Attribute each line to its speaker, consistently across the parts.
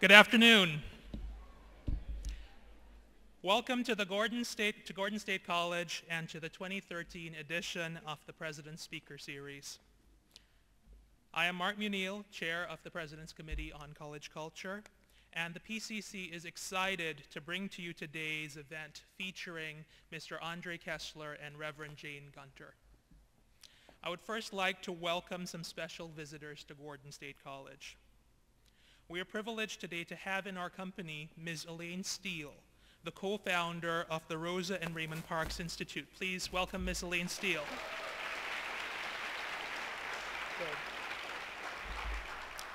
Speaker 1: Good afternoon. Welcome to Gordon State College and to the 2013 edition of the President's Speaker Series. I am Mark Munil, Chair of the President's Committee on College Culture, and the PCC is excited to bring to you today's event featuring Mr. Andre Kessler and Reverend Jane Gunter. I would first like to welcome some special visitors to Gordon State College. We are privileged today to have in our company Ms. Elaine Steele, the co-founder of the Rosa and Raymond Parks Institute. Please welcome Ms. Elaine Steele. Good.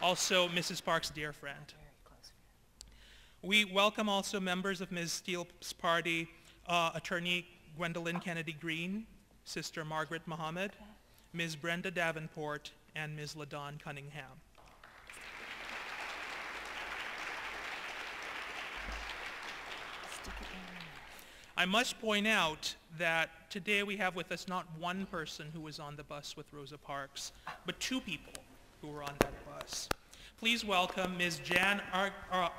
Speaker 1: Also, Mrs. Parks' dear friend. We welcome also members of Ms. Steele's party, Attorney Gwendolyn Kennedy Green, Sister Margaret Muhammad, Ms. Brenda Davenport, and Ms. LaDawn Cunningham. I must point out that today we have with us not one person who was on the bus with Rosa Parks, but two people who were on that bus. Please welcome Ms. Jan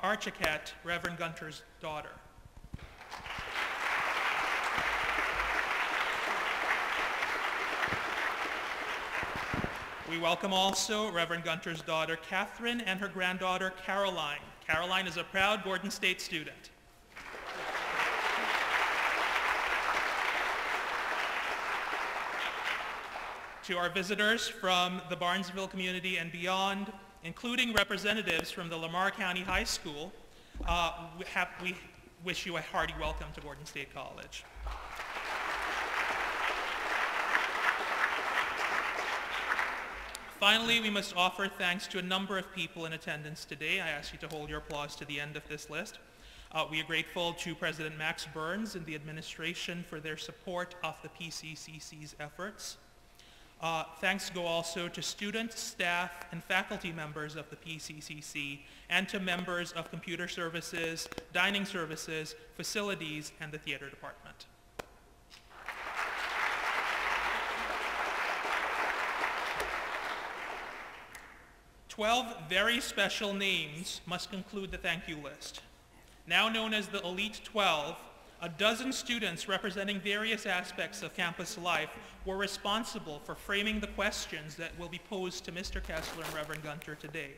Speaker 1: Archiquette, Reverend Gunter's daughter. We welcome also Reverend Gunter's daughter, Catherine, and her granddaughter, Caroline. Caroline is a proud Gordon State student. To our visitors from the Barnesville community and beyond, including representatives from the Lamar County High School, we wish you a hearty welcome to Gordon State College. Finally, we must offer thanks to a number of people in attendance today. I ask you to hold your applause to the end of this list. We are grateful to President Max Burns and the administration for their support of the PCCC's efforts. Thanks go also to students, staff, and faculty members of the PCCC, and to members of computer services, dining services, facilities, and the theater department. "12 very special names must conclude the thank you list. Now known as the Elite 12, a dozen students representing various aspects of campus life were responsible for framing the questions that will be posed to Mr. Kessler and Reverend Gunter today.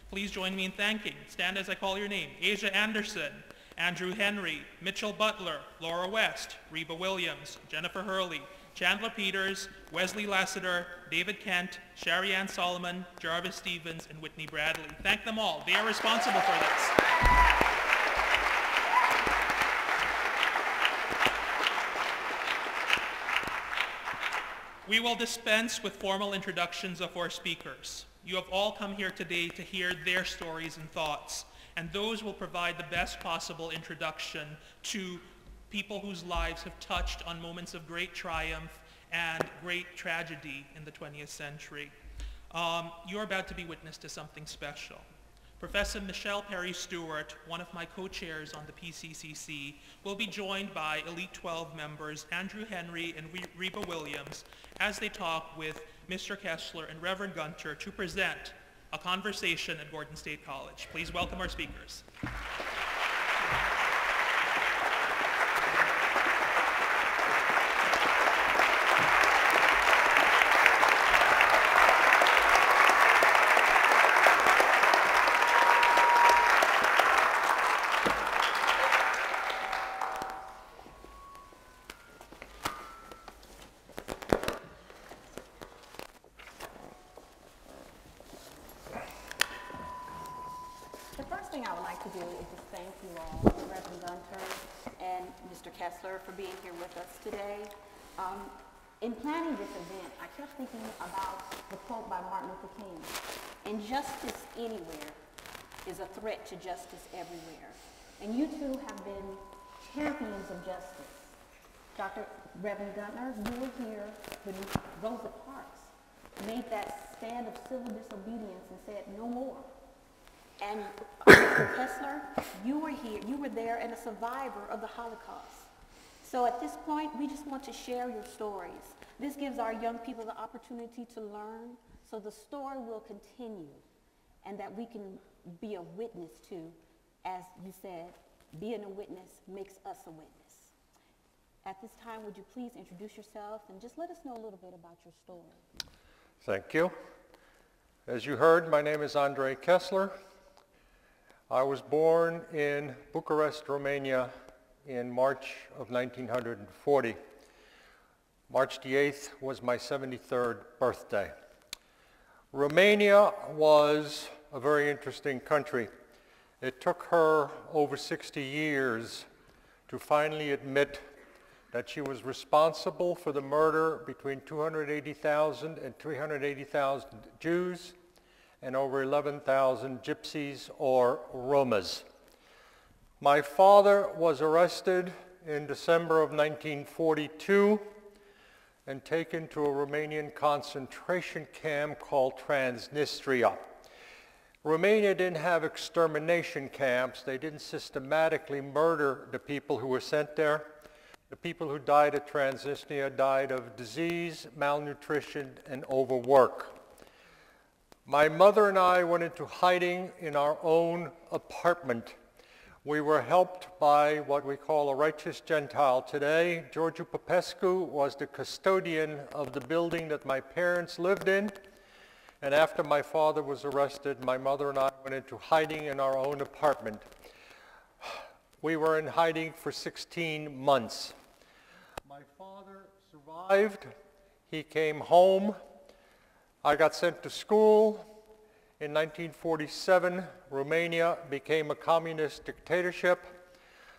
Speaker 1: Please join me in thanking, stand as I call your name, Asia Anderson, Andrew Henry, Mitchell Butler, Laura West, Reba Williams, Jennifer Hurley, Chandler Peters, Wesley Lassiter, David Kent, Shari Ann Solomon, Jarvis Stevens, and Whitney Bradley. Thank them all. They are responsible for this. We will dispense with formal introductions of our speakers. You have all come here today to hear their stories and thoughts, and those will provide the best possible introduction to people whose lives have touched on moments of great triumph and great tragedy in the 20th century. You're about to be witness to something special. Professor Michele Perry-Stewart, one of my co-chairs on the PCCC, will be joined by Elite 12 members Andrew Henry and Reba Williams as they talk with Mr. Kessler and Reverend Gunter to present a conversation at Gordon State College. Please welcome our speakers.
Speaker 2: For being here with us today. In planning this event, I kept thinking about the quote by Martin Luther King, "Injustice anywhere is a threat to justice everywhere." And you two have been champions of justice. Dr. Reverend Gunter, you were here when Rosa Parks made that stand of civil disobedience and said, "No more." And Mr. Kessler, you were here, you were there and a survivor of the Holocaust. So at this point, we just want to share your stories. This gives our young people the opportunity to learn, so the story will continue, and that we can be a witness to. As you said, being a witness makes us a witness. At this time, would you please introduce yourself and just let us know a little bit about your story?
Speaker 3: Thank you. As you heard, my name is Andrei Kessler. I was born in Bucharest, Romania in March of 1940. March the 8th was my 73rd birthday. Romania was a very interesting country. It took her over 60 years to finally admit that she was responsible for the murder between 280,000 and 380,000 Jews and over 11,000 Gypsies or Romas. My father was arrested in December of 1942 and taken to a Romanian concentration camp called Transnistria. Romania didn't have extermination camps. They didn't systematically murder the people who were sent there. The people who died at Transnistria died of disease, malnutrition, and overwork. My mother and I went into hiding in our own apartment. We were helped by what we call a righteous Gentile today. Georgiu Popescu was the custodian of the building that my parents lived in. And after my father was arrested, my mother and I went into hiding in our own apartment. We were in hiding for 16 months. My father survived. He came home. I got sent to school. In 1947, Romania became a communist dictatorship.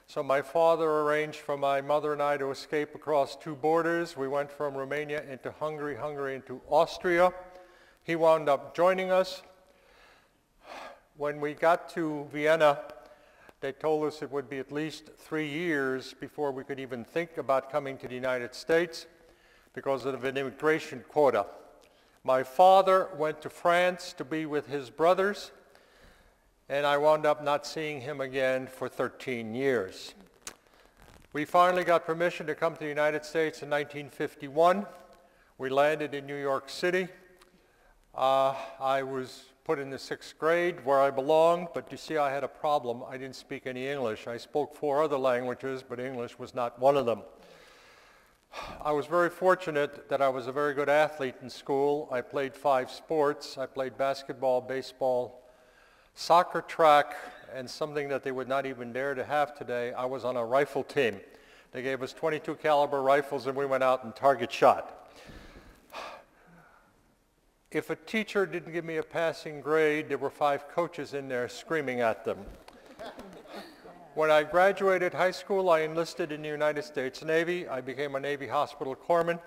Speaker 3: So my father arranged for my mother and I to escape across two borders. We went from Romania into Hungary, Hungary into Austria. He wound up joining us. When we got to Vienna, they told us it would be at least 3 years before we could even think about coming to the United States because of an immigration quota. My father went to France to be with his brothers, and I wound up not seeing him again for 13 years. We finally got permission to come to the United States in 1951. We landed in New York City. I was put in the 6th grade where I belonged, but you see I had a problem. I didn't speak any English. I spoke 4 other languages, but English was not one of them. I was very fortunate that I was a very good athlete in school. I played 5 sports. I played basketball, baseball, soccer, track, and something that they would not even dare to have today. I was on a rifle team. They gave us .22 caliber rifles and we went out and target shot. If a teacher didn't give me a passing grade, there were 5 coaches in there screaming at them. When I graduated high school, I enlisted in the United States Navy. I became a Navy hospital corpsman.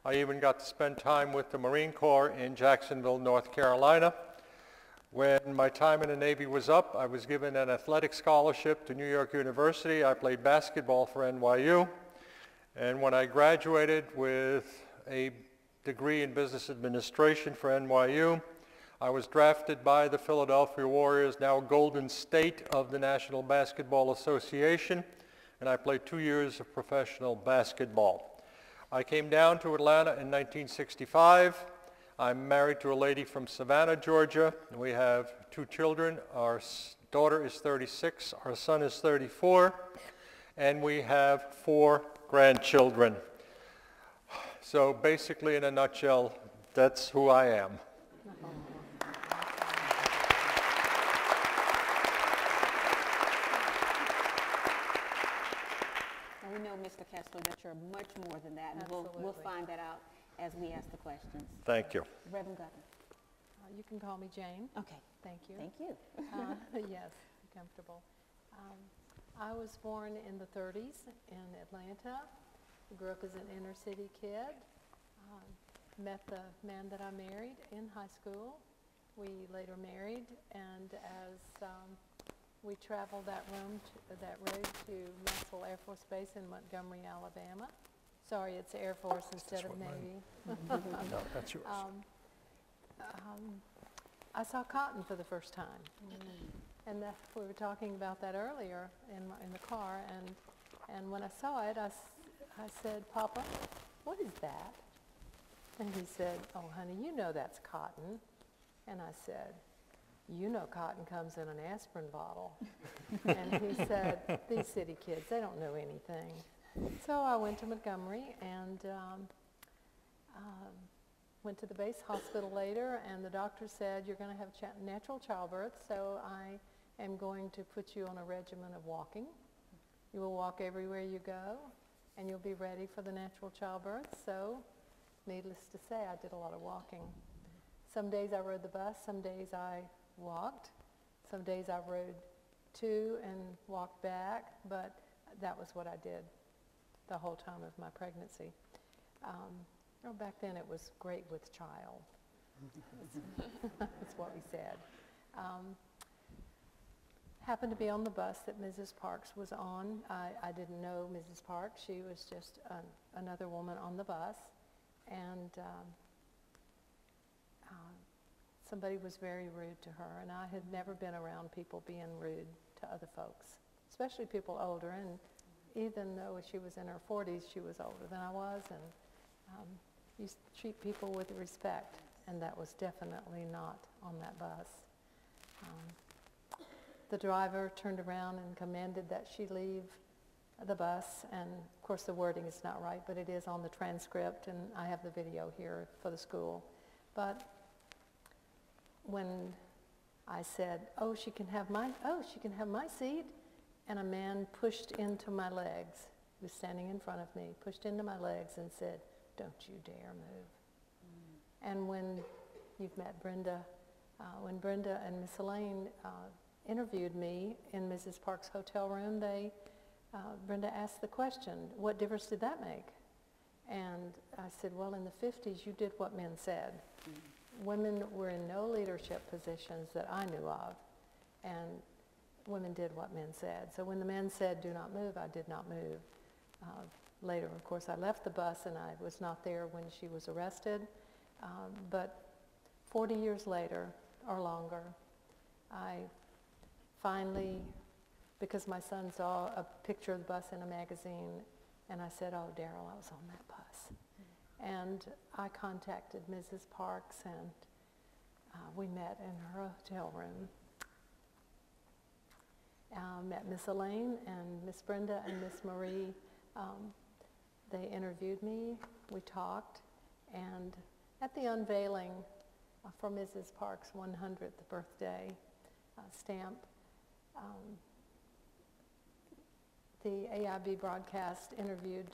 Speaker 3: I even got to spend time with the Marine Corps in Jacksonville, North Carolina. When my time in the Navy was up, I was given an athletic scholarship to New York University. I played basketball for NYU. And when I graduated with a degree in business administration for NYU, I was drafted by the Philadelphia Warriors, now Golden State of the National Basketball Association, and I played 2 years of professional basketball. I came down to Atlanta in 1965. I'm married to a lady from Savannah, Georgia. We have 2 children. Our daughter is 36, our son is 34, and we have 4 grandchildren. So basically, in a nutshell, that's who I am.
Speaker 2: And we know, Mr. Kessler, that you're much more than that, and we'll find that out as we ask the questions.
Speaker 3: Thank you.
Speaker 2: Reverend Gunter.
Speaker 4: You can call me Jane.
Speaker 2: Okay.
Speaker 4: Thank you.
Speaker 2: Thank you.
Speaker 4: Yes, comfortable. I was born in the 30s in Atlanta. Grew up as an inner city kid. Met the man that I married in high school. We later married, and as we traveled that road to Maxwell Air Force Base in Montgomery, Alabama. Sorry, it's Air Force instead of Navy.
Speaker 3: No, that's yours.
Speaker 4: I saw cotton for the first time. And we were talking about that earlier in the car, and when I saw it, I said, "Papa, what is that?" And he said, "Oh, honey, you know that's cotton." And I said, you know cotton comes in an aspirin bottle. And he said, these city kids, they don't know anything. So I went to Montgomery and went to the base hospital later, and the doctor said, you're going to have natural childbirth, so I am going to put you on a regimen of walking. You will walk everywhere you go, and you'll be ready for the natural childbirth. So, needless to say, I did a lot of walking. Some days I rode the bus, some days I walked, some days I rode to and walked back, but that was what I did the whole time of my pregnancy. Back then it was great with child. That's what we said. Happened to be on the bus that Mrs. Parks was on. I didn't know Mrs. Parks. She was just another woman on the bus. And somebody was very rude to her. And I had never been around people being rude to other folks, especially people older. And even though she was in her 40s, she was older than I was. And you treat people with respect. And that was definitely not on that bus. The driver turned around and commanded that she leave the bus, and of course the wording is not right, but it is on the transcript, and I have the video here for the school. But when I said, she can have my seat, and a man pushed into my legs, who was standing in front of me, pushed into my legs and said, don't you dare move. And when you've met Brenda, when Brenda and Miss Elaine interviewed me in Mrs. Parks' hotel room, Brenda asked the question, what difference did that make? And I said, well, in the 50s, you did what men said. Women were in no leadership positions that I knew of, and women did what men said. So when the men said, do not move, I did not move. Later, of course, I left the bus, and I was not there when she was arrested. But 40 years later, or longer, I finally, because my son saw a picture of the bus in a magazine, and I said, oh, Daryl, I was on that bus. And I contacted Mrs. Parks, and we met in her hotel room. Met Miss Elaine and Miss Brenda and Miss Marie. They interviewed me, we talked, and at the unveiling for Mrs. Parks' 100th birthday stamp, the AIB broadcast interviewed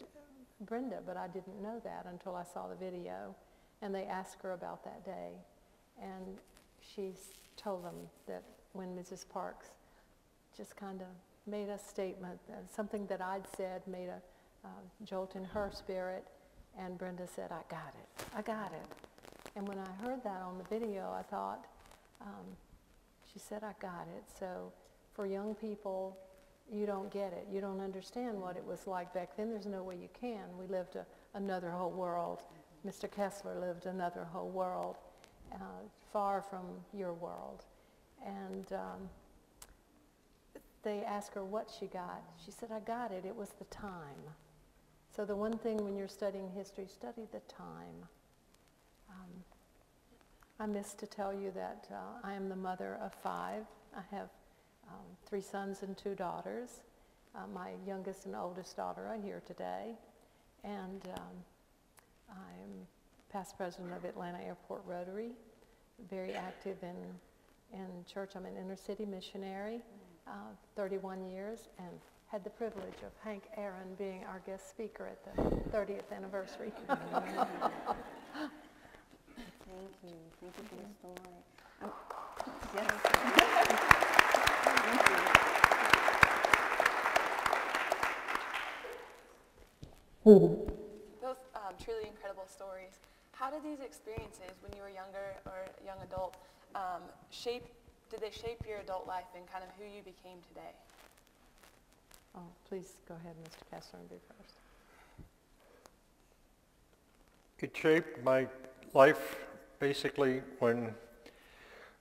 Speaker 4: Brenda, but I didn't know that until I saw the video, and they asked her about that day, and she told them that when Mrs. Parks just kind of made a statement, something that I'd said made a jolt in her spirit, and Brenda said, I got it. And when I heard that on the video, I thought, she said, I got it. So for young people, you don't get it. You don't understand what it was like back then. There's no way you can. We lived another whole world. Mr. Kessler lived another whole world, far from your world. And they asked her what she got. She said, I got it. It was the time. So the one thing when you're studying history, study the time. I missed to tell you that I am the mother of 5. I have 3 sons and 2 daughters. My youngest and oldest daughter are here today. And I'm past president of Atlanta Airport Rotary, very active in church. I'm an inner city missionary, 31 years, and had the privilege of Hank Aaron being our guest speaker at the 30th anniversary.
Speaker 2: Thank you. Thank you for your story.
Speaker 5: Those truly incredible stories. How did these experiences when you were younger or a young adult did they shape your adult life and kind of who you became today?
Speaker 4: Oh, please go ahead, Mr. Kessler, and be first.
Speaker 3: It shaped my life basically when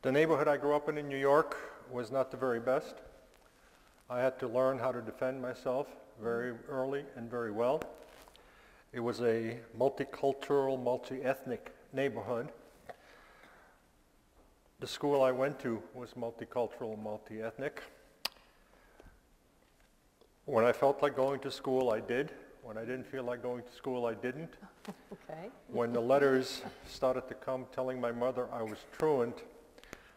Speaker 3: the neighborhood I grew up in New York was not the very best. I had to learn how to defend myself very early and very well. It was a multicultural, multi-ethnic neighborhood. The school I went to was multicultural, multi-ethnic. When I felt like going to school, I did. When I didn't feel like going to school, I didn't.
Speaker 4: Okay.
Speaker 3: When the letters started to come telling my mother I was truant,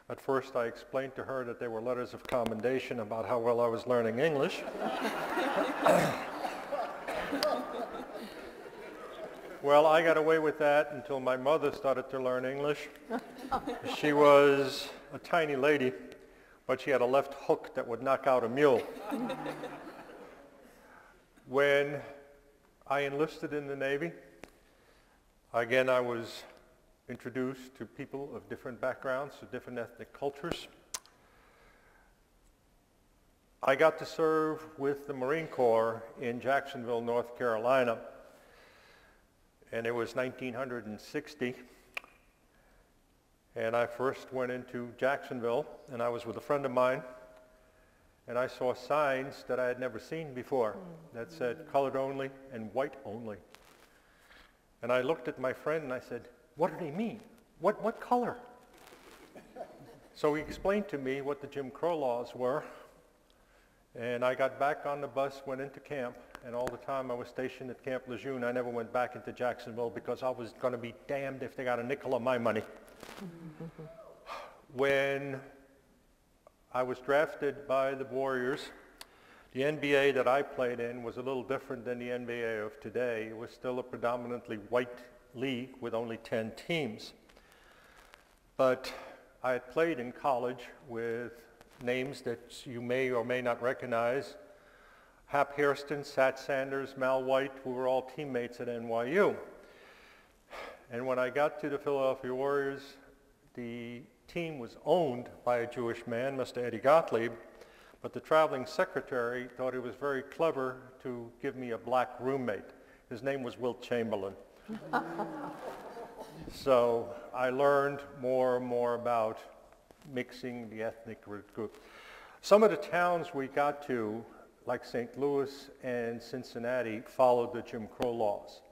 Speaker 3: at first I explained to her that they were letters of commendation about how well I was learning English. Well, I got away with that until my mother started to learn English. She was a tiny lady, but she had a left hook that would knock out a mule. When I enlisted in the Navy, again, I was introduced to people of different backgrounds, of different ethnic cultures. I got to serve with the Marine Corps in Jacksonville, North Carolina, and it was 1960. And I first went into Jacksonville, and I was with a friend of mine, and I saw signs that I had never seen before that said colored only and white only. And I looked at my friend and I said, what do they mean? What color? So he explained to me what the Jim Crow laws were, and I got back on the bus, went into camp, and all the time I was stationed at Camp Lejeune, I never went back into Jacksonville because I was going to be damned if they got a nickel of my money. When I was drafted by the Warriors, the NBA that I played in was a little different than the NBA of today. It was still a predominantly white league with only 10 teams. But I had played in college with names that you may or may not recognize. Hap Hairston, Sat Sanders, Mal White, who were all teammates at NYU. And when I got to the Philadelphia Warriors, the team was owned by a Jewish man, Mr. Eddie Gottlieb, but the traveling secretary thought it was very clever to give me a black roommate. His name was Wilt Chamberlain. So I learned more and more about mixing the ethnic group. Some of the towns we got to, like St. Louis and Cincinnati, followed the Jim Crow laws.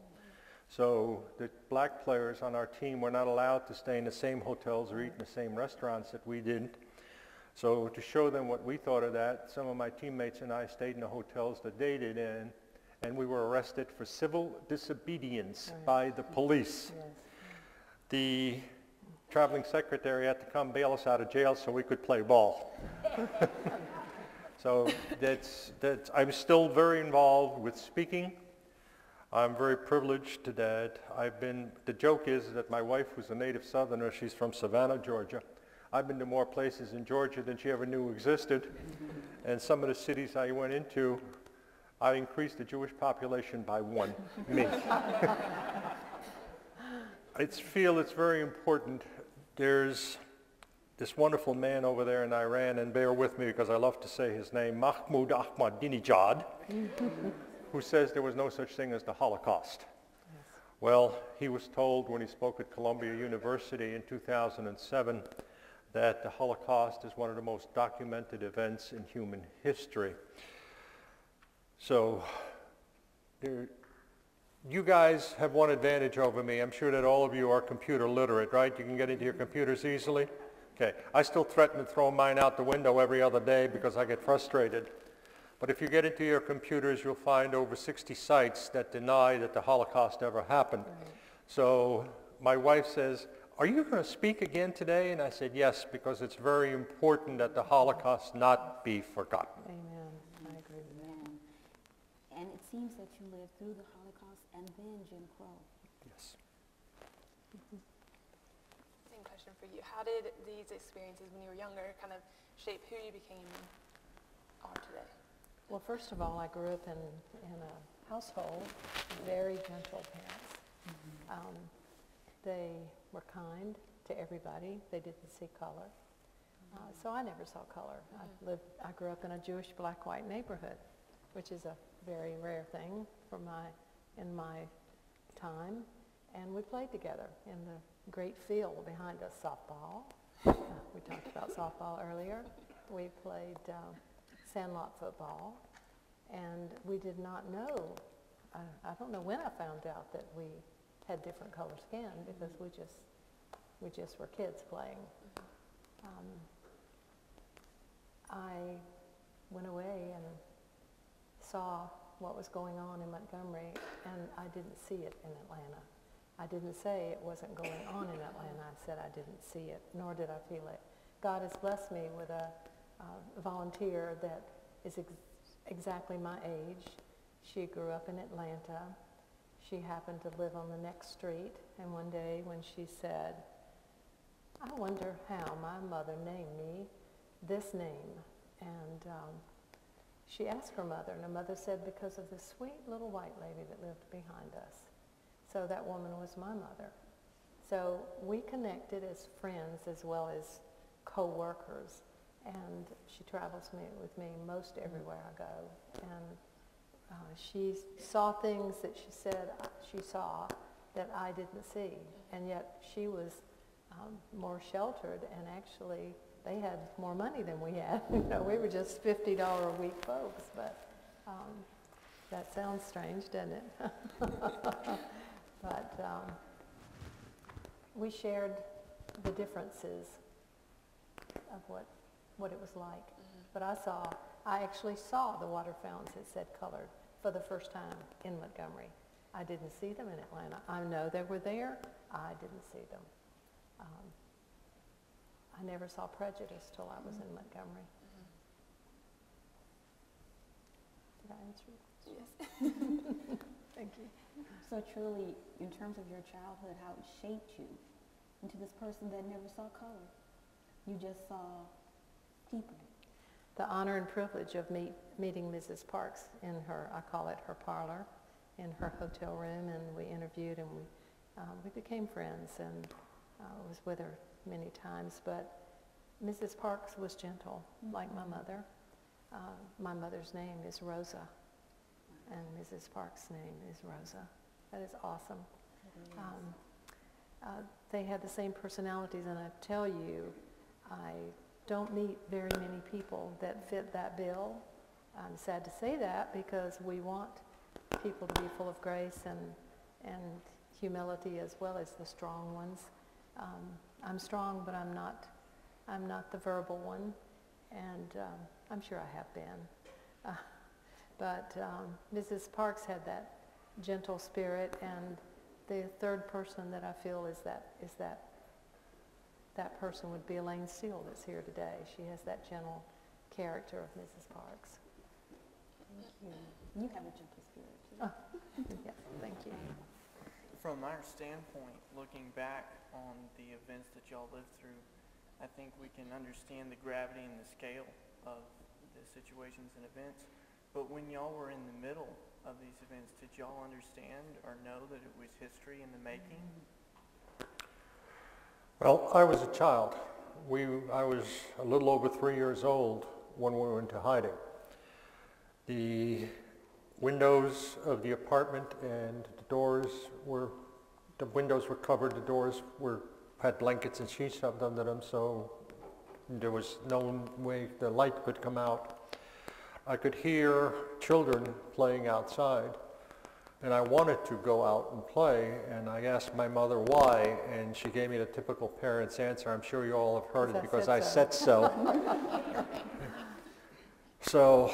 Speaker 3: So the black players on our team were not allowed to stay in the same hotels or eat in the same restaurants that we didn't. So to show them what we thought of that, some of my teammates and I stayed in the hotels that they did in, and we were arrested for civil disobedience by the police.
Speaker 4: Yes.
Speaker 3: The traveling secretary had to come bail us out of jail so we could play ball. So I'm still very involved with speaking. I'm very privileged to that. The joke is that my wife was a native Southerner. She's from Savannah, Georgia. I've been to more places in Georgia than she ever knew existed. And some of the cities I went into, I increased the Jewish population by one, me. I feel it's very important. There's this wonderful man over there in Iran, and bear with me because I love to say his name, Mahmoud Ahmadinejad, who says there was no such thing as the Holocaust. Yes. Well, he was told when he spoke at Columbia University in 2007 that the Holocaust is one of the most documented events in human history. So you guys have one advantage over me. I'm sure that all of you are computer literate, right? You can get into your computers easily? Okay. I still threaten to throw mine out the window every other day because I get frustrated. But if you get into your computers, you'll find over 60 sites that deny that the Holocaust ever happened. Right. So my wife says, are you going to speak again today? And I said, yes, because it's very important that the Holocaust not be forgotten.
Speaker 4: Amen. I agree with that.
Speaker 2: And it seems that you lived through the Holocaust and then Jim Crow.
Speaker 3: Yes.
Speaker 5: Same question for you. How did these experiences when you were younger kind of shape who you became are today?
Speaker 4: Well, first of all, I grew up in a household with very gentle parents. Mm-hmm. They were kind to everybody. They didn't see color. So I never saw color. Mm-hmm. I grew up in a Jewish black-white neighborhood, which is a very rare thing in my time. And we played together in the great field behind us, softball. We talked about softball earlier. We played sandlot football, and we did not know, I don't know when I found out that we had different color skin, because we just were kids playing. I went away and saw what was going on in Montgomery, and I didn't see it in Atlanta. I didn't say it wasn't going on in Atlanta. I said I didn't see it, nor did I feel it. God has blessed me with a volunteer that is exactly my age. She grew up in Atlanta. She happened to live on the next street, and one day when she said, I wonder how my mother named me this name, and she asked her mother, and her mother said, because of the sweet little white lady that lived behind us. So that woman was my mother. So we connected as friends as well as co-workers, and she travels with me most everywhere I go. And she saw things that she said she saw that I didn't see, and yet she was more sheltered, and actually they had more money than we had. You know, we were just $50 a week folks, but that sounds strange, doesn't it? But we shared the differences of what it was like. But I actually saw the water fountains that said colored for the first time in Montgomery. I didn't see them in Atlanta. I know they were there. I didn't see them. I never saw prejudice till I was in Montgomery. Did I answer you?
Speaker 5: Yes.
Speaker 4: Thank you.
Speaker 2: So truly, in terms of your childhood, how it shaped you into this person that never saw color. You just saw people.
Speaker 4: The honor and privilege of meeting Mrs. Parks in her, I call it her parlor, in her hotel room, and we interviewed, and we became friends, and I was with her many times. But Mrs. Parks was gentle, like my mother. My mother's name is Rosa, and Mrs. Parks' name is Rosa. That is awesome. They had the same personalities, and I tell you, I don't meet very many people that fit that bill. I'm sad to say that, because we want people to be full of grace and humility as well as the strong ones. I'm strong, but I'm not the verbal one, and I'm sure I have been. But Mrs. Parks had that gentle spirit, and the third person that I feel is that person would be Elaine Steele that's here today. She has that gentle character of Mrs. Parks.
Speaker 2: You have a gentle spirit too.
Speaker 4: Yes, thank you.
Speaker 6: From our standpoint, looking back on the events that y'all lived through, I think we can understand the gravity and the scale of the situations and events. But when y'all were in the middle of these events, did y'all understand or know that it was history in the making?
Speaker 3: Well, I was a child. I was a little over 3 years old when we went into hiding. The windows of the apartment and the windows were covered, the doors had blankets and sheets shoved under them, so there was no way the light could come out. I could hear children playing outside, and I wanted to go out and play, and I asked my mother why, and she gave me the typical parent's answer. I'm sure you all have heard it, because I said so. So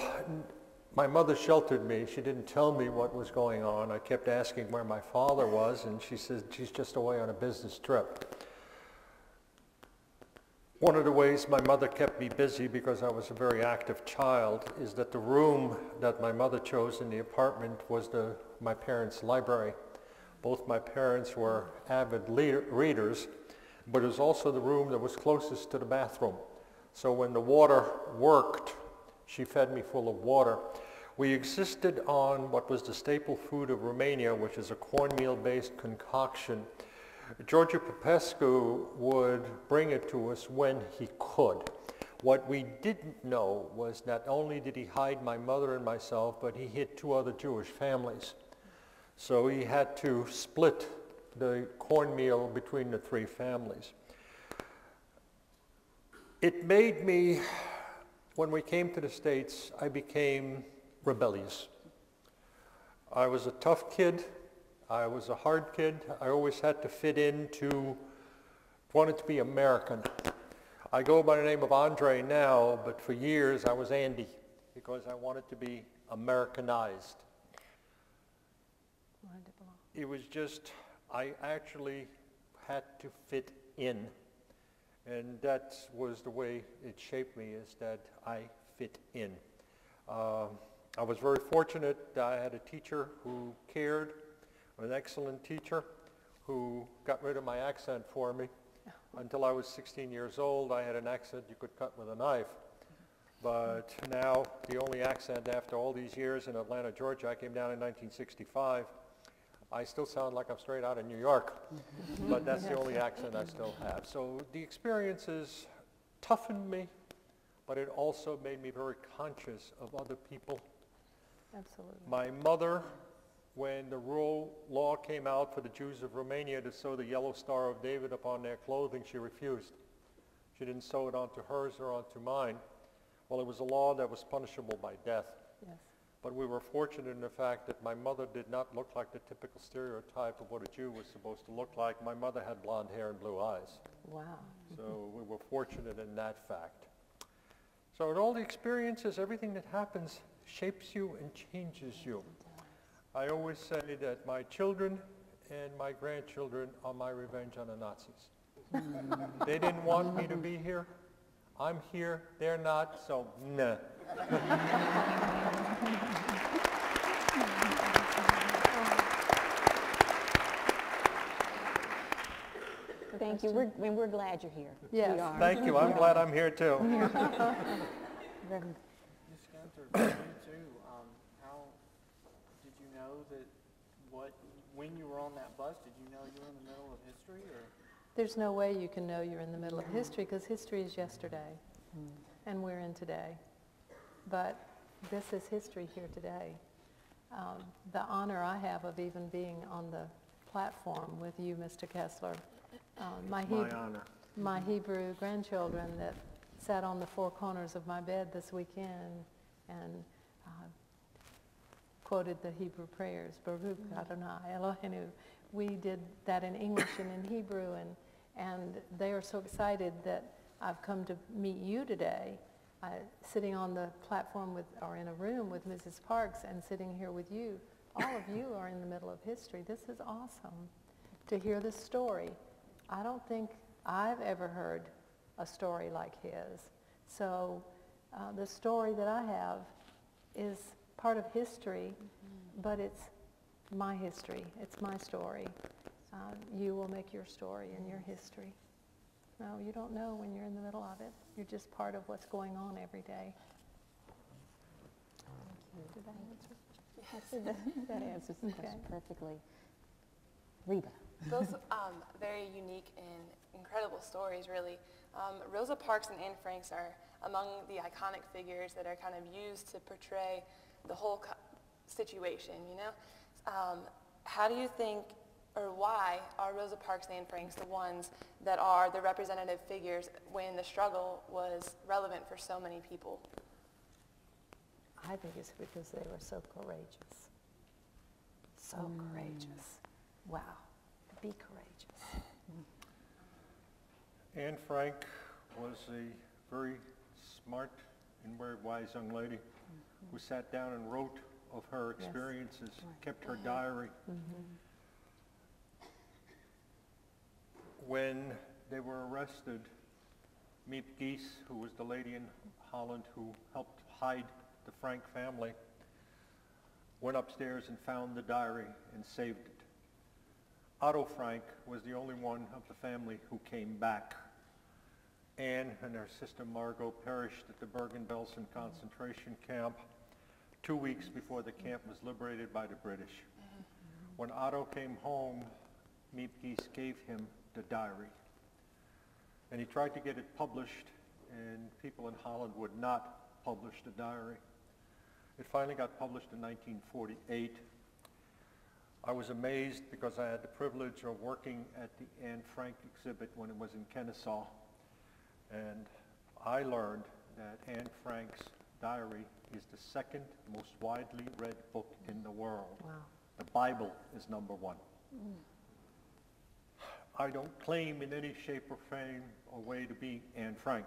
Speaker 3: my mother sheltered me. She didn't tell me what was going on. I kept asking where my father was, and she said she's just away on a business trip. One of the ways my mother kept me busy, because I was a very active child, is that the room that my mother chose in the apartment was my parents' library. Both my parents were avid readers, but it was also the room that was closest to the bathroom. So when the water worked, she fed me full of water. We existed on what was the staple food of Romania, which is a cornmeal-based concoction. George Popescu would bring it to us when he could. What we didn't know was not only did he hide my mother and myself, but he hid 2 other Jewish families. So he had to split the cornmeal between the 3 families. It made me, when we came to the States, I became rebellious. I was a tough kid. I was a hard kid. I always had to fit into, wanted to be American. I go by the name of Andre now, but for years I was Andy because I wanted to be Americanized. It was just, I actually had to fit in, and that was the way it shaped me, is that I fit in. I was very fortunate that I had a teacher who cared, an excellent teacher who got rid of my accent for me. Until I was 16 years old, I had an accent you could cut with a knife. But now, the only accent after all these years in Atlanta, Georgia, I came down in 1965. I still sound like I'm straight out of New York, but that's the only accent I still have. So the experiences toughened me, but it also made me very conscious of other people.
Speaker 4: Absolutely.
Speaker 3: My mother, when the rule law came out for the Jews of Romania to sew the yellow Star of David upon their clothing, she refused. She didn't sew it onto hers or onto mine. Well, it was a law that was punishable by death.
Speaker 4: Yes.
Speaker 3: But we were fortunate in the fact that my mother did not look like the typical stereotype of what a Jew was supposed to look like. My mother had blonde hair and blue eyes.
Speaker 4: Wow.
Speaker 3: So we were fortunate in that fact. So in all the experiences, everything that happens shapes you and changes you. I always say that my children and my grandchildren are my revenge on the Nazis. They didn't want me to be here. I'm here, they're not, so nah.
Speaker 2: Thank you. We're glad you're here.
Speaker 4: Yes.
Speaker 2: We are.
Speaker 3: Thank you, I'm glad I'm here too.
Speaker 6: Ms. Gunter, for you too, how did you know that when you were on that bus, did you know you were in the middle of history, or?
Speaker 4: There's no way you can know you're in the middle of history, because history is yesterday, and we're in today. But this is history here today. The honor I have of even being on the platform with you, Mr. Kessler. My
Speaker 3: honor.
Speaker 4: My Hebrew grandchildren that sat on the four corners of my bed this weekend and quoted the Hebrew prayers, Baruch Adonai Eloheinu. We did that in English and in Hebrew, and they are so excited that I've come to meet you today, sitting on the platform or in a room with Mrs. Parks and sitting here with you. All of you are in the middle of history. This is awesome to hear this story. I don't think I've ever heard a story like his. So the story that I have is part of history, but it's my history. It's my story. You will make your story and your history. No, you don't know when you're in the middle of it. You're just part of what's going on every day. Did that answer?
Speaker 2: Yes. That answers the question perfectly. Reba.
Speaker 5: Those very unique and incredible stories, really. Rosa Parks and Anne Franks are among the iconic figures that are kind of used to portray the whole situation, you know? How do you think, or why are Rosa Parks and Anne Franks the ones that are the representative figures when the struggle was relevant for so many people?
Speaker 4: I think it's because they were so courageous. So courageous. Wow. Be courageous.
Speaker 3: Anne Frank was a very smart and very wise young lady who sat down and wrote of her experiences, kept her diary. When they were arrested, Miep Gies, who was the lady in Holland who helped hide the Frank family, went upstairs and found the diary and saved it. Otto Frank was the only one of the family who came back. Anne and her sister Margot perished at the Bergen-Belsen concentration camp 2 weeks before the camp was liberated by the British. When Otto came home, Miep Gies gave him the diary. And he tried to get it published, and people in Holland would not publish the diary. It finally got published in 1948. I was amazed because I had the privilege of working at the Anne Frank exhibit when it was in Kennesaw. And I learned that Anne Frank's diary is the second most widely read book in the world.
Speaker 4: Wow.
Speaker 3: The Bible is number one. I don't claim in any shape or frame or way to be Anne Frank.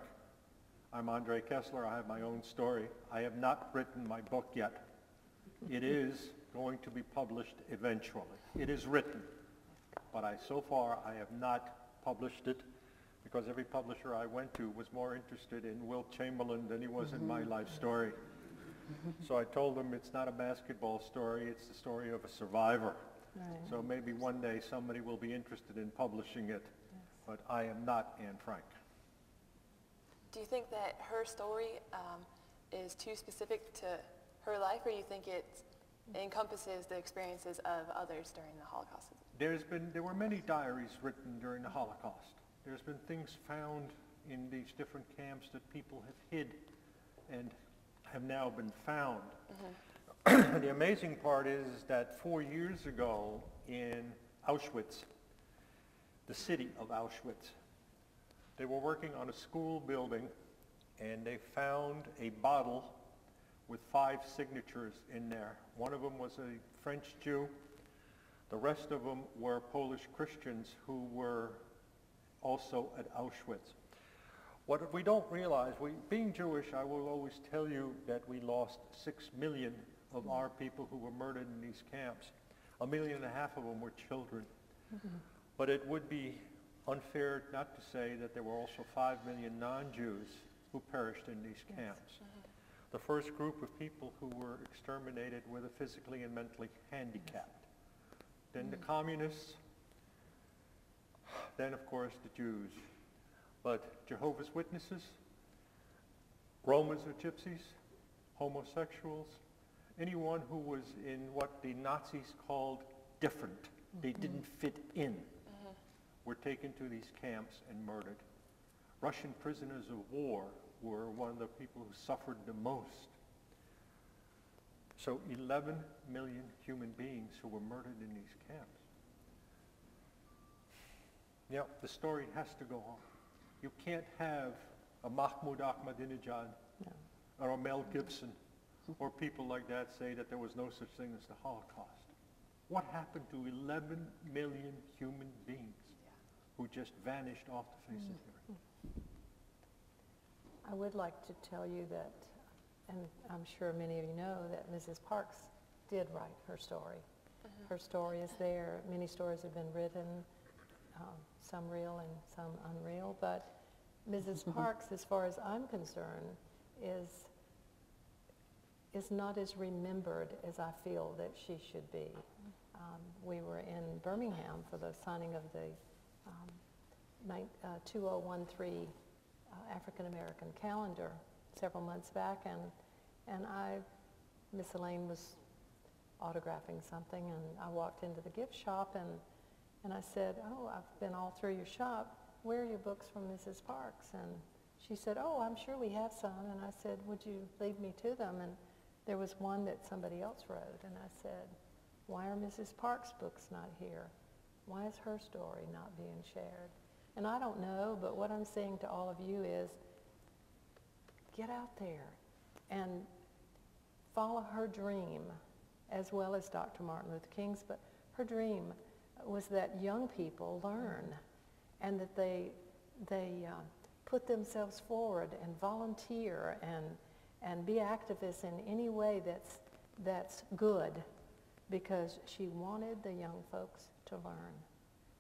Speaker 3: I'm Andre Kessler. I have my own story. I have not written my book yet. It is going to be published eventually. It is written, but so far I have not published it because every publisher I went to was more interested in Wilt Chamberlain than he was in my life story. So I told them it's not a basketball story, it's the story of a survivor.
Speaker 4: Right.
Speaker 3: So maybe one day somebody will be interested in publishing it, but I am not Anne Frank.
Speaker 5: Do you think that her story is too specific to her life, or you think it encompasses the experiences of others during the Holocaust?
Speaker 3: There were many diaries written during the Holocaust. There's been things found in these different camps that people have hid and have now been found. The amazing part is that 4 years ago in Auschwitz, the city of Auschwitz, they were working on a school building and they found a bottle with 5 signatures in there. One of them was a French Jew. The rest of them were Polish Christians who were also at Auschwitz. What we don't realize, being Jewish, I will always tell you that we lost 6 million of our people who were murdered in these camps. 1.5 million of them were children. But it would be unfair not to say that there were also 5 million non-Jews who perished in these camps. The first group of people who were exterminated were the physically and mentally handicapped. Then the communists, then of course the Jews. But Jehovah's Witnesses, Romans or Gypsies, homosexuals, anyone who was in what the Nazis called different, they didn't fit in, were taken to these camps and murdered. Russian prisoners of war were one of the people who suffered the most. So 11 million human beings who were murdered in these camps. Yeah, the story has to go on. You can't have a Mahmoud Ahmadinejad or a Mel Gibson or people like that say that there was no such thing as the Holocaust. What happened to 11 million human beings who just vanished off the face of the earth?
Speaker 4: I would like to tell you that, and I'm sure many of you know, that Mrs. Parks did write her story. Her story is there. Many stories have been written, some real and some unreal, but Mrs. Parks, as far as I'm concerned, is not as remembered as I feel that she should be. We were in Birmingham for the signing of the 2013 African American calendar several months back, and Miss Elaine was autographing something, and I walked into the gift shop and I said, "Oh, I've been all through your shop. Where are your books from Mrs. Parks?" And she said, "Oh, I'm sure we have some." And I said, "Would you lead me to them?" And there was one that somebody else wrote, and I said, "Why are Mrs. Parks' books not here? Why is her story not being shared?" And I don't know, but what I'm saying to all of you is, get out there and follow her dream, as well as Dr. Martin Luther King's, but her dream was that young people learn and that they put themselves forward and volunteer and be activists in any way that's good, because she wanted the young folks to learn.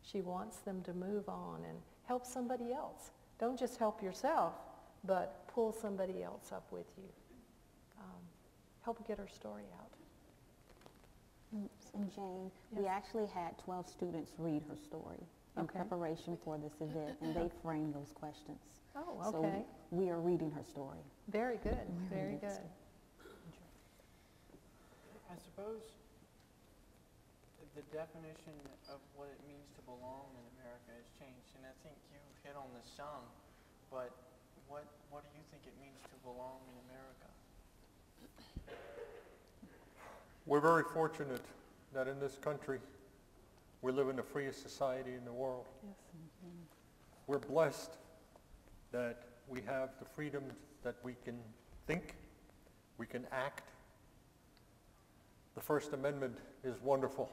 Speaker 4: She wants them to move on and help somebody else. Don't just help yourself, but pull somebody else up with you. Help get her story out.
Speaker 2: And Jane, we actually had 12 students read her story in preparation for this event, and they framed those questions.
Speaker 4: Oh, okay.
Speaker 2: So we are reading her story.
Speaker 4: Very good, very good.
Speaker 6: I suppose the definition of what it means to belong in America has changed, and I think you hit on this some, but what do you think it means to belong in America?
Speaker 3: We're very fortunate that in this country we live in the freest society in the world.
Speaker 4: Yes.
Speaker 3: We're blessed that we have the freedom that we can think, we can act. The First Amendment is wonderful.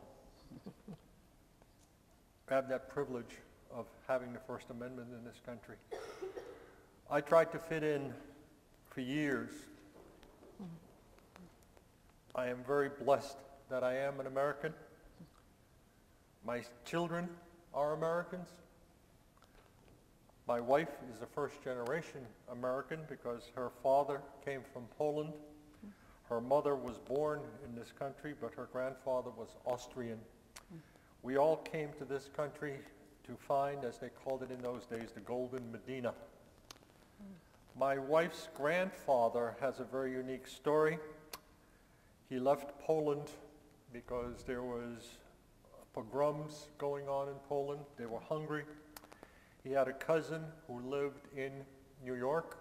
Speaker 3: I have that privilege of having the First Amendment in this country. I tried to fit in for years. I am very blessed that I am an American. My children are Americans. My wife is a first-generation American because her father came from Poland. Her mother was born in this country, but her grandfather was Austrian. We all came to this country to find, as they called it in those days, the Golden Medina. My wife's grandfather has a very unique story. He left Poland because there was pogroms going on in Poland. They were hungry. He had a cousin who lived in New York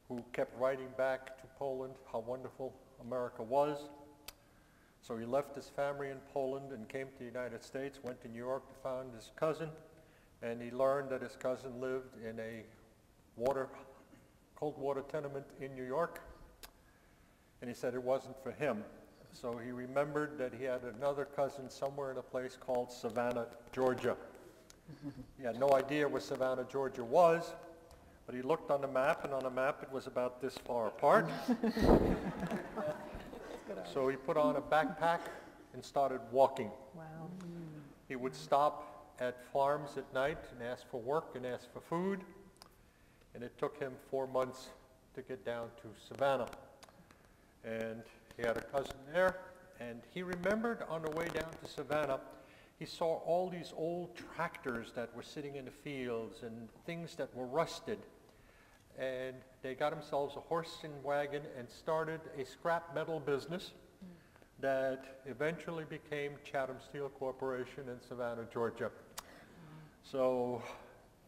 Speaker 3: who kept writing back to Poland how wonderful America was. So he left his family in Poland and came to the United States, went to New York to find his cousin, and he learned that his cousin lived in a cold water tenement in New York, and he said it wasn't for him. So he remembered that he had another cousin somewhere in a place called Savannah, Georgia. He had no idea where Savannah, Georgia was, but he looked on the map, and on the map it was about this far apart. So he put on a backpack and started walking.
Speaker 4: Wow.
Speaker 3: He would stop at farms at night and ask for work and ask for food, and it took him 4 months to get down to Savannah. And he had a cousin there, and he remembered on the way down to Savannah, he saw all these old tractors that were sitting in the fields and things that were rusted. And they got themselves a horse and wagon and started a scrap metal business that eventually became Chatham Steel Corporation in Savannah, Georgia. So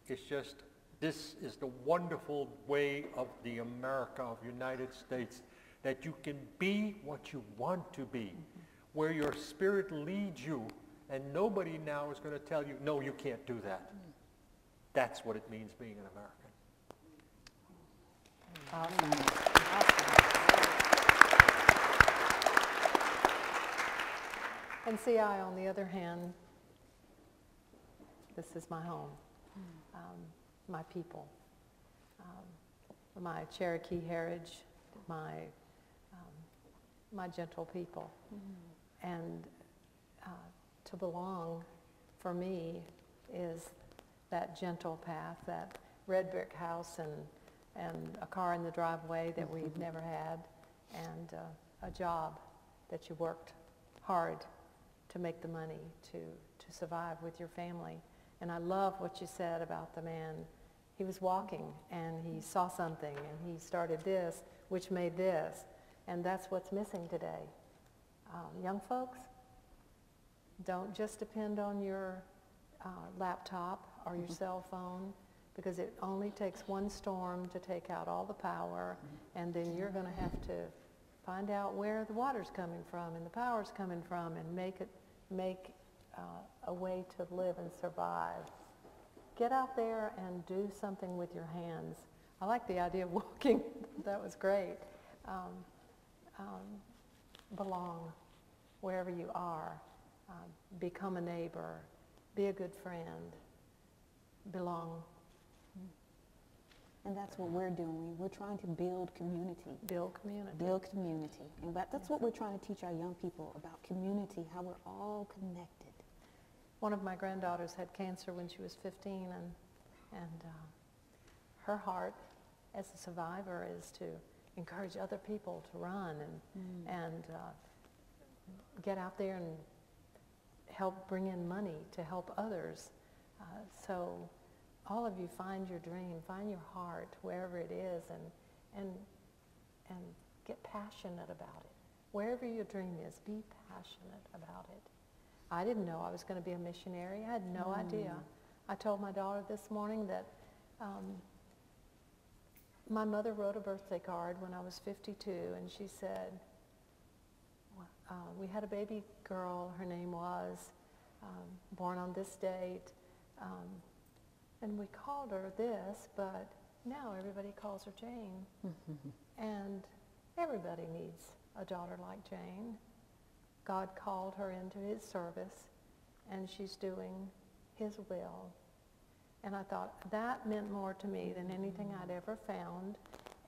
Speaker 3: it's just, this is the wonderful way of the America of the United States, that you can be what you want to be, where your spirit leads you, and nobody now is going to tell you, no, you can't do that. That's what it means being an American.
Speaker 4: Awesome. And CI, on the other hand, this is my home, my people, my Cherokee heritage, my gentle people. And to belong, for me, is that gentle path, that red brick house and a car in the driveway that we've never had, and a job that you worked hard to make the money to survive with your family. And I love what you said about the man. He was walking and he saw something and he started this, which made this. And that's what's missing today. Young folks, don't just depend on your laptop or your cell phone, because it only takes one storm to take out all the power, and then you're going to have to find out where the water's coming from and the power's coming from, and make a way to live and survive. Get out there and do something with your hands. I like the idea of walking. That was great. Belong wherever you are. Become a neighbor. Be a good friend. Belong.
Speaker 2: And that's what we're doing. We're trying to build community.
Speaker 4: Build community.
Speaker 2: Build community. And that's what we're trying to teach our young people about community, how we're all connected.
Speaker 4: One of my granddaughters had cancer when she was 15, and her heart as a survivor is to encourage other people to run and get out there and help bring in money to help others. So all of you, find your dream, find your heart, wherever it is, and get passionate about it. Wherever your dream is, be passionate about it. I didn't know I was going to be a missionary. I had no idea. I told my daughter this morning that my mother wrote a birthday card when I was 52, and she said, we had a baby girl, her name was, born on this date, and we called her this, but now everybody calls her Jane. And everybody needs a daughter like Jane. God called her into his service, and she's doing his will. And I thought, that meant more to me than anything I'd ever found.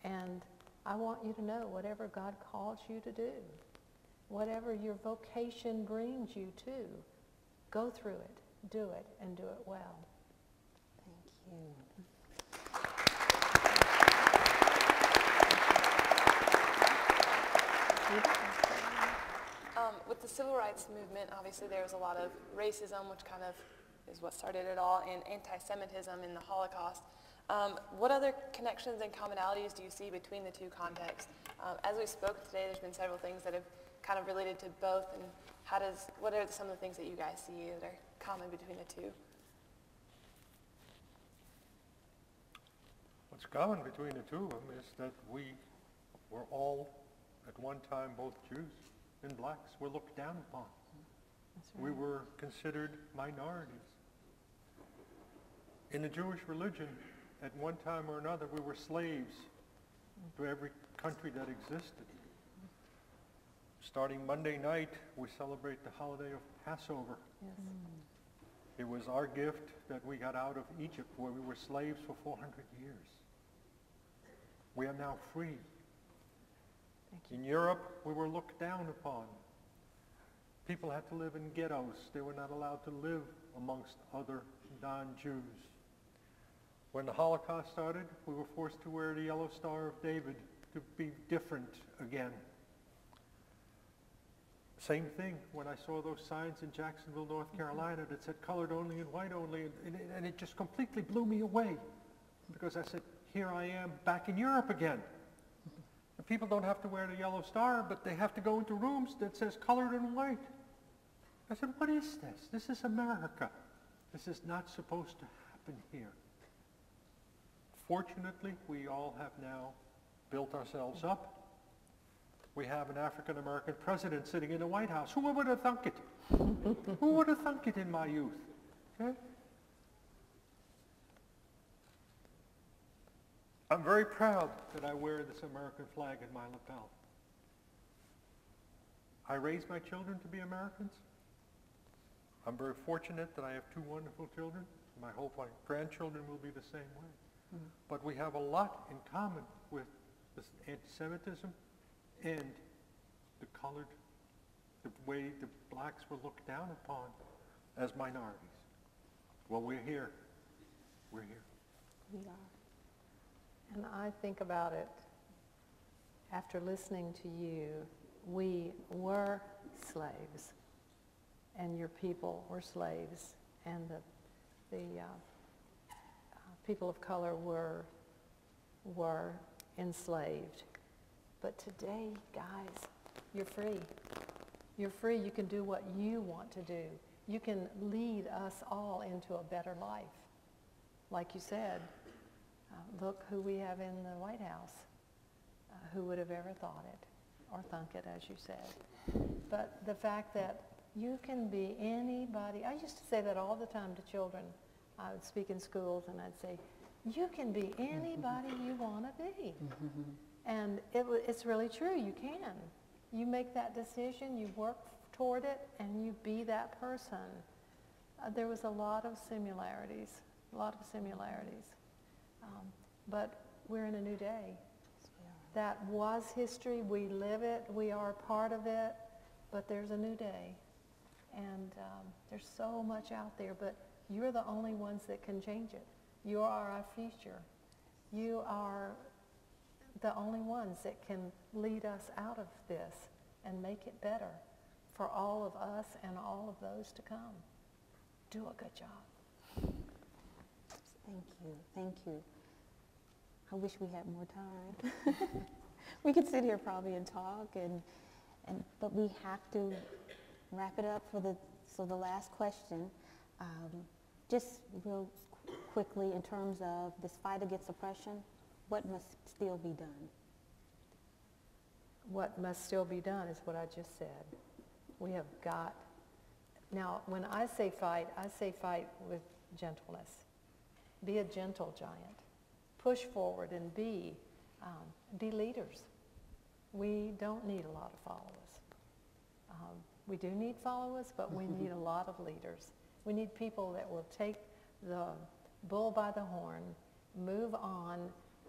Speaker 4: And I want you to know, whatever God calls you to do, whatever your vocation brings you to, go through it, do it, and do it well.
Speaker 2: Thank you.
Speaker 5: With the civil rights movement, obviously there was a lot of racism, which kind of is what started it all, and anti-Semitism in the Holocaust. What other connections and commonalities do you see between the two contexts? As we spoke today, there's been several things that have kind of related to both, and what are some of the things that you guys see that are common between the two?
Speaker 3: What's common between the two of them is that we were all, at one time, both Jews and blacks were looked down upon.
Speaker 4: That's right.
Speaker 3: We were considered minorities. In the Jewish religion, at one time or another, we were slaves to every country that existed. Starting Monday night, we celebrate the holiday of Passover.
Speaker 4: Yes.
Speaker 3: It was our gift that we got out of Egypt, where we were slaves for 400 years. We are now free.
Speaker 4: Thank you.
Speaker 3: In Europe, we were looked down upon. People had to live in ghettos. They were not allowed to live amongst other non-Jews. When the Holocaust started, we were forced to wear the yellow Star of David to be different again. Same thing when I saw those signs in Jacksonville, North Carolina that said colored only and white only, and it just completely blew me away, because I said, here I am back in Europe again. The people don't have to wear the yellow star, but they have to go into rooms that says colored and white. I said, what is this? This is America. This is not supposed to happen here. Fortunately, we all have now built ourselves up. We have an African-American president sitting in the White House. Who would have thunk it? Who would have thunk it in my youth? Okay? I'm very proud that I wear this American flag in my lapel. I raise my children to be Americans. I'm very fortunate that I have two wonderful children, and I hope my grandchildren will be the same way. Mm-hmm. But we have a lot in common with this anti-Semitism and the way the blacks were looked down upon as minorities. Well, we're here. We're here.
Speaker 2: We are.
Speaker 4: And I think about it, after listening to you, we were slaves, and your people were slaves, and the people of color were enslaved. But today, guys, you're free. You're free. You can do what you want to do. You can lead us all into a better life. Like you said, look who we have in the White House. Who would have ever thought it, or thunk it, as you said. But the fact that you can be anybody. I used to say that all the time to children. I would speak in schools and I'd say, you can be anybody you want to be. And it's really true, you can. You make that decision, you work toward it, and you be that person. There was a lot of similarities, but we're in a new day. That was history, we live it, we are part of it, but there's a new day. And there's so much out there, but you're the only ones that can change it. You are our future. You are the only ones that can lead us out of this and make it better for all of us and all of those to come. Do a good job.
Speaker 2: Thank you. Thank you. I wish we had more time. We could sit here probably and talk, but we have to wrap it up for the last question. Just real quickly, in terms of this fight against oppression, what must still be done?
Speaker 4: What must still be done is what I just said. We have got, now when I say fight with gentleness. Be a gentle giant. Push forward and be leaders. We don't need a lot of followers. We do need followers, but we need a lot of leaders. We need people that will take the bull by the horn, move on,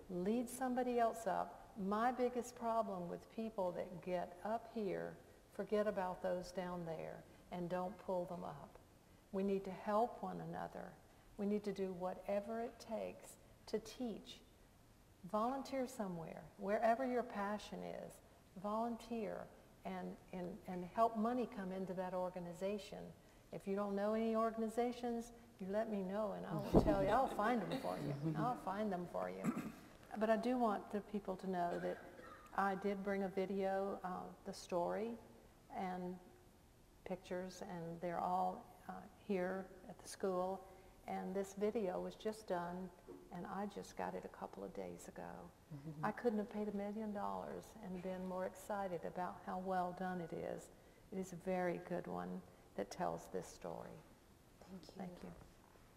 Speaker 4: lead somebody else up. My biggest problem with people that get up here, forget about those down there and don't pull them up. We need to help one another. We need to do whatever it takes to teach. Volunteer somewhere, wherever your passion is. Volunteer and help money come into that organization. If you don't know any organizations, you let me know and I will tell you. I'll find them for you. I'll find them for you. But I do want the people to know that I did bring a video, the story and pictures, and they're all here at the school. And this video was just done, and I just got it a couple of days ago. I couldn't have paid $1 million and been more excited about how well done it is. It is a very good one that tells this story.
Speaker 2: Thank you.
Speaker 4: Thank you.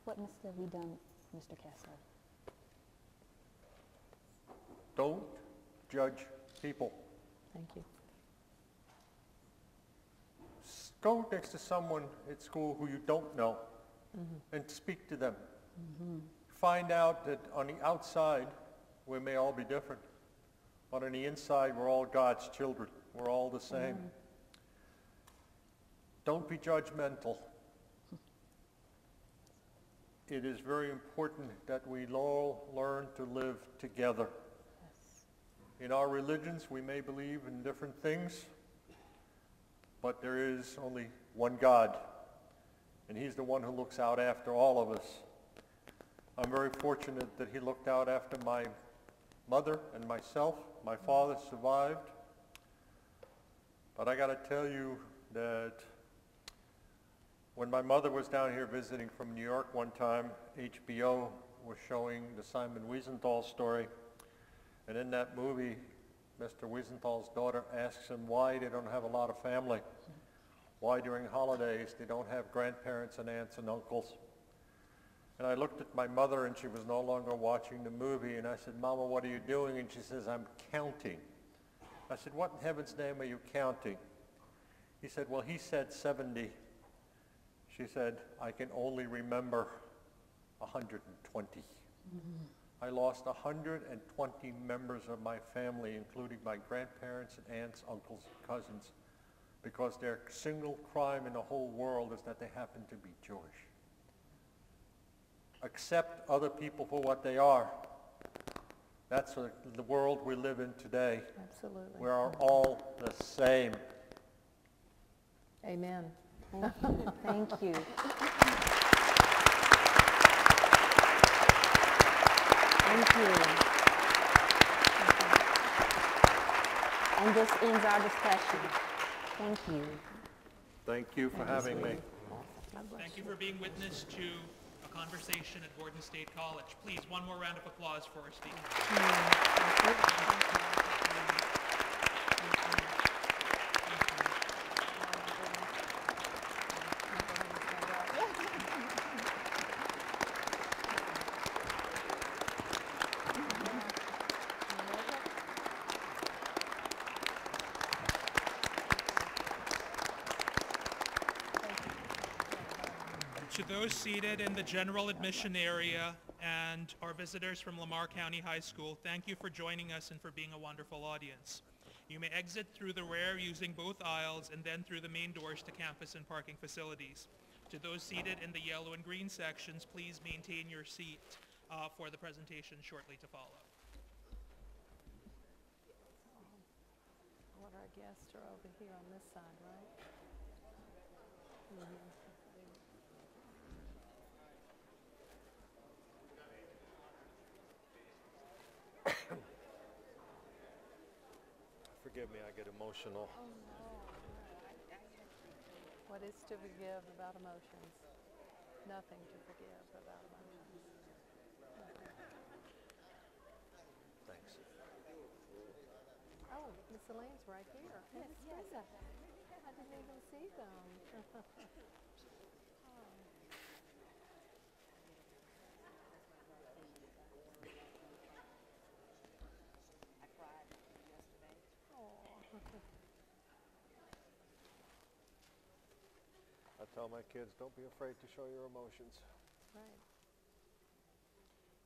Speaker 2: What must have we done, Mr. Kessler?
Speaker 3: Don't judge people.
Speaker 4: Thank you.
Speaker 3: Go next to someone at school who you don't know and speak to them. Find out that on the outside, we may all be different, but on the inside, we're all God's children. We're all the same. Don't be judgmental. It is very important that we all learn to live together. In our religions, we may believe in different things, but there is only one God, and he's the one who looks out after all of us. I'm very fortunate that he looked out after my mother and myself. My father survived, but I got to tell you that when my mother was down here visiting from New York one time, HBO was showing the Simon Wiesenthal story, and in that movie, Mr. Wiesenthal's daughter asks him why they don't have a lot of family, why during holidays they don't have grandparents and aunts and uncles. And I looked at my mother, and she was no longer watching the movie, and I said, Mama, what are you doing? And she says, I'm counting. I said, what in heaven's name are you counting? He said, well, he said 70. She said, I can only remember 120. I lost 120 members of my family, including my grandparents and aunts, uncles, and cousins, because their single crime in the whole world is that they happen to be Jewish. Accept other people for what they are. That's the world we live in today.
Speaker 4: Absolutely.
Speaker 3: We are all the same.
Speaker 4: Amen.
Speaker 2: Thank you. Thank you. And this ends our discussion. Thank you.
Speaker 3: Thank you for having me.
Speaker 1: Thank you for being witness to a conversation at Gordon State College. Please, one more round of applause for our speaker. To those seated in the general admission area and our visitors from Lamar County High School, thank you for joining us and for being a wonderful audience. You may exit through the rear using both aisles and then through the main doors to campus and parking facilities. To those seated in the yellow and green sections, please maintain your seat for the presentation shortly to follow.
Speaker 4: What our guests are over here on this side, right?
Speaker 3: Forgive me, I get emotional.
Speaker 4: What is to forgive about emotions? Nothing to forgive about emotions.
Speaker 3: Thanks.
Speaker 4: Oh, Miss Elaine's right here. Yes, yes. I didn't even see them.
Speaker 3: tell my kids, don't be afraid to show your emotions.
Speaker 4: Right.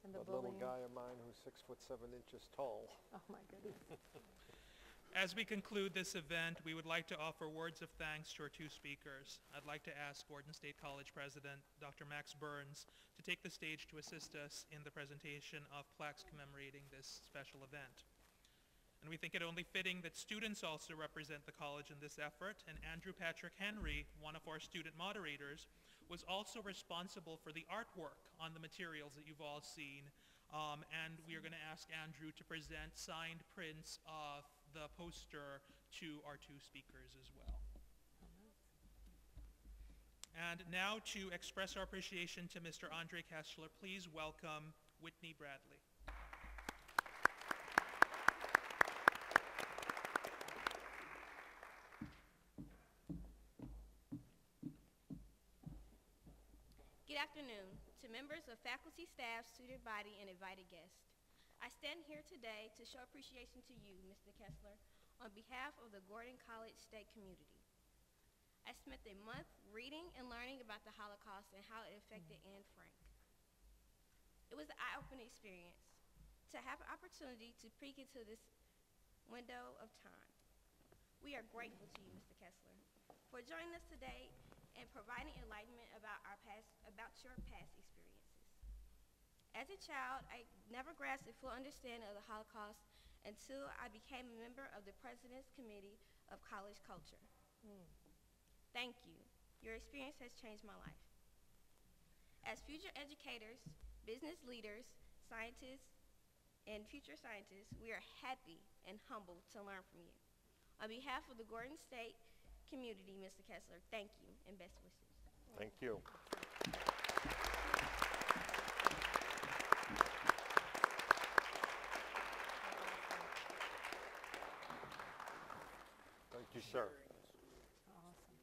Speaker 4: And the
Speaker 3: That little
Speaker 4: bullying.
Speaker 3: guy of mine who's 6'7" tall.
Speaker 4: Oh, my goodness.
Speaker 1: As we conclude this event, we would like to offer words of thanks to our two speakers. I'd like to ask Gordon State College President Dr. Max Burns to take the stage to assist us in the presentation of plaques commemorating this special event. And we think it only fitting that students also represent the college in this effort, and Andrew Patrick Henry, one of our student moderators, was also responsible for the artwork on the materials that you've all seen. And we are going to ask Andrew to present signed prints of the poster to our two speakers as well. And now to express our appreciation to Mr. Andre Kessler, please welcome Whitney Bradley.
Speaker 7: Good afternoon to members of faculty, staff, student body, and invited guests. I stand here today to show appreciation to you, Mr. Kessler, on behalf of the Gordon College State community. I spent a month reading and learning about the Holocaust and how it affected Anne Frank. It was an eye-opening experience to have an opportunity to peek into this window of time. We are grateful to you, Mr. Kessler, for joining us today and providing enlightenment about your past experiences. As a child, I never grasped the full understanding of the Holocaust until I became a member of the President's Committee of College Culture. Thank you. Your experience has changed my life. As future educators, business leaders, scientists, and future scientists, we are happy and humbled to learn from you. On behalf of the Gordon State community, Mr. Kessler, thank you and best wishes.
Speaker 3: Thank you. Thank you, sir.
Speaker 4: Awesome.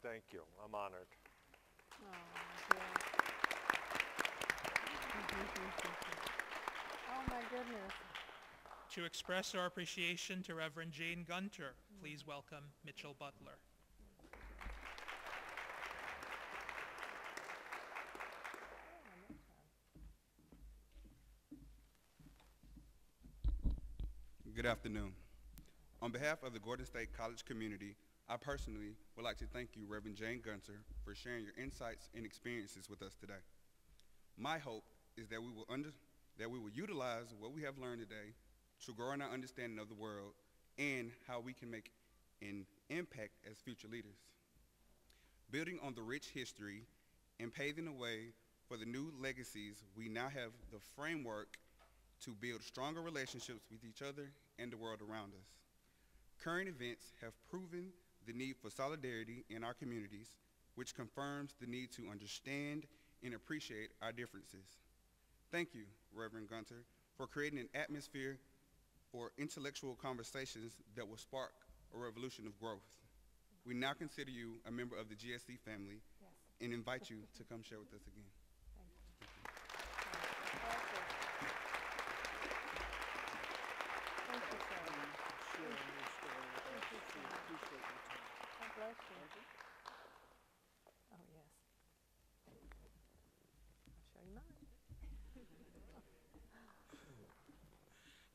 Speaker 3: Thank you. I'm honored.
Speaker 4: Oh, yeah. Oh, my goodness.
Speaker 1: To express our appreciation to Reverend Jane Gunter, please welcome Mitchell Butler.
Speaker 8: Good afternoon. On behalf of the Gordon State College community, I personally would like to thank you, Reverend Jane Gunter, for sharing your insights and experiences with us today. My hope is that we will utilize what we have learned today to grow in our understanding of the world and how we can make an impact as future leaders. Building on the rich history and paving the way for the new legacies, we now have the framework to build stronger relationships with each other and the world around us. Current events have proven the need for solidarity in our communities, which confirms the need to understand and appreciate our differences. Thank you, Reverend Gunter, for creating an atmosphere for intellectual conversations that will spark a revolution of growth. We now consider you a member of the GSC family and invite you to come share with us again.
Speaker 4: Thank you. Thank you, sir. Thank you, sir. God bless you. Oh, yes. I'll show you mine.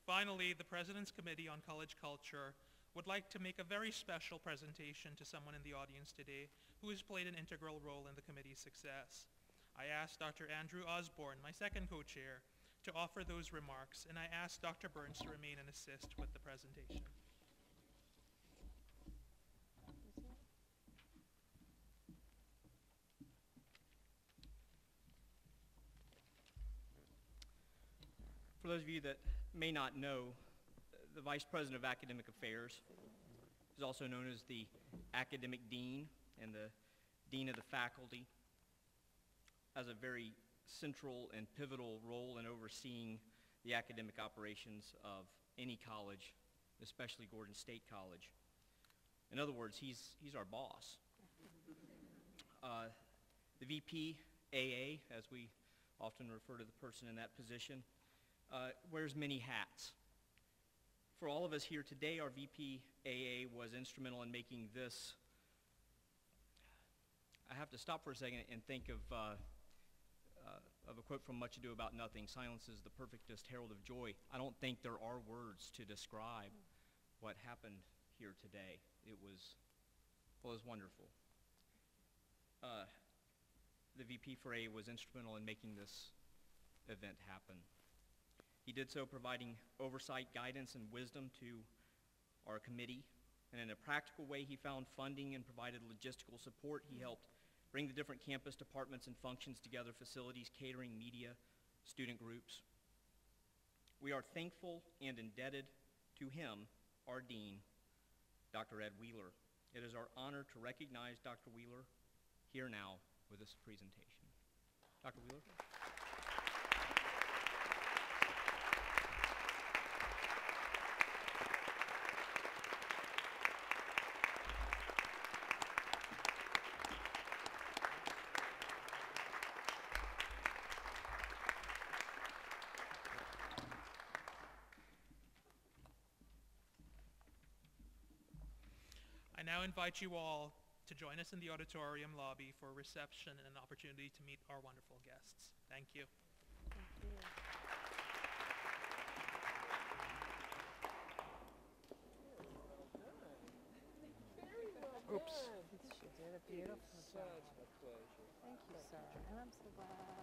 Speaker 1: Finally, the President's Committee on College Culture would like to make a very special presentation to someone in the audience today who has played an integral role in the committee's success. I asked Dr. Andrew Osborne, my second co-chair, to offer those remarks, and I asked Dr. Burns to remain and assist with the presentation.
Speaker 9: For those of you that may not know, the Vice President of Academic Affairs is also known as the Academic Dean and the Dean of the Faculty, has a very central and pivotal role in overseeing the academic operations of any college, especially Gordon State College. In other words, he's our boss. The VP AA, as we often refer to the person in that position, wears many hats. For all of us here today, our VP AA was instrumental in making this, I have to stop for a second and think of a quote from Much Ado About Nothing, "Silence is the perfectest herald of joy." I don't think there are words to describe what happened here today. It was wonderful. The VP for A was instrumental in making this event happen. He did so providing oversight, guidance, and wisdom to our committee. And in a practical way, he found funding and provided logistical support. He helped bring the different campus departments and functions together: facilities, catering, media, student groups. We are thankful and indebted to him, our dean, Dr. Ed Wheeler. It is our honor to recognize Dr. Wheeler here now with this presentation. Dr. Wheeler.
Speaker 1: I now invite you all to join us in the auditorium lobby for a reception and an opportunity to meet our wonderful guests. Thank you.
Speaker 4: Thank you.
Speaker 3: Oops.
Speaker 4: You did a beautiful job.
Speaker 10: Such a pleasure.
Speaker 4: Thank you, sir. And I'm so glad